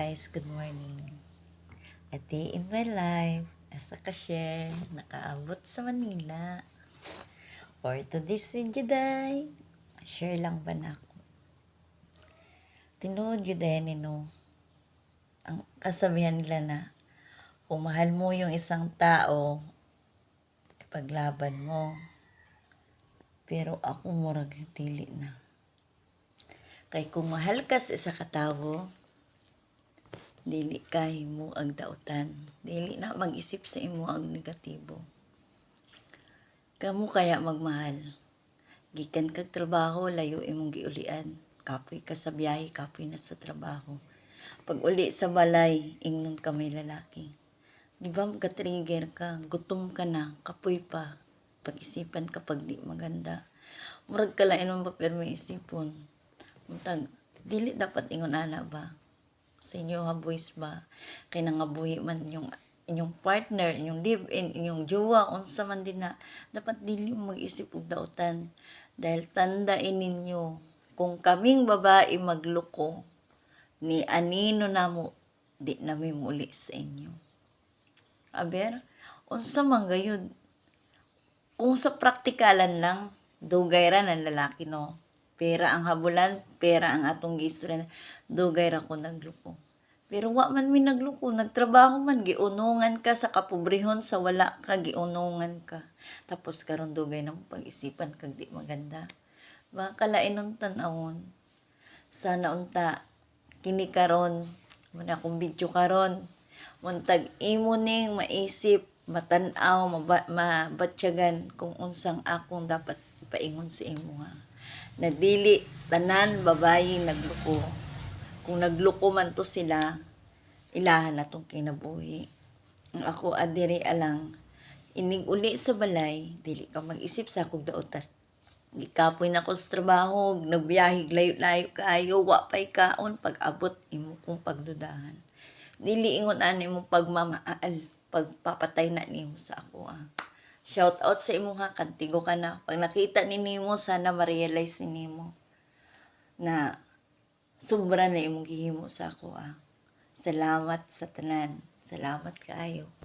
Guys, good morning. A day in my life as a cashier, nakaabot sa Manila. For today's video day, share lang ba na ako? Tinuod yun din, ang kasabihan nila na kung mahal mo yung isang tao, ipaglaban mo. Pero ako murag dili na. Kay kung mahal ka sa isa ka tawo, dili kay mo ang dautan. Dili na mag-isip sa imo ang negatibo. Kamu kaya magmahal. Gikan kag trabaho, layo imong giulian. Kapoy ka sa biyahe, kapoy na sa trabaho. Pag uli sa balay, ingnon ka may lalaki. Di ba magka-trigger ka, gutom ka na, kapoy pa. Pag-isipan ka pag di maganda. Murag ka lang inong papel may isipon. Muntag, dili dapat ingon ana ba? Sa inyo nga voice ba? Kaya nangabuhi man inyong partner, inyong live-in, inyong jowa, unsa man din na, dapat dili mag-isip og dautan. Dahil tandain ninyo, kung kaming babae magluko, ni anino namo, di nami muli sa inyo. Aber, unsa man gayud? Kung sa praktikalan lang, dugay ra ng lalaki, no? Pera ang habulan, pera ang atong giistorya, dugay ra ko nagluko. Pero wa man mi nagluko, nagtrabaho man, giunungan ka sa kapobrehon, sa wala ka, giunungan ka. Tapos karon dugay na mo pag-isipan kag di maganda. Baka kalain ng tanawon. Sana unta, kini karon, muna akong video karon, muntag imo ning maisip, matanaw, mabatyagan kung unsang akong dapat ipaingon sa imo ha. Na dili tanan babayi nagluko. Kung nagluko man to sila, ilahan na tong kinabuhi. Ang ako adiri alang, inig uli sa balay, dili ka mag-isip sa akong dautan. Gikapoy na ko sa trabaho, nagbiyahe layo-layo kayo, wapay kaon, pag-abot imo kong pagdudahan. Dili ingon ani mo pagmamaal, pagpapatay na nimo sa ako Shout out sa imo ha, kantigo ka na. Pag nakita ni nimo, sana ma-realize ni nimo na sobra na imong gihimo sa ako Salamat sa tanan. Salamat kaayo.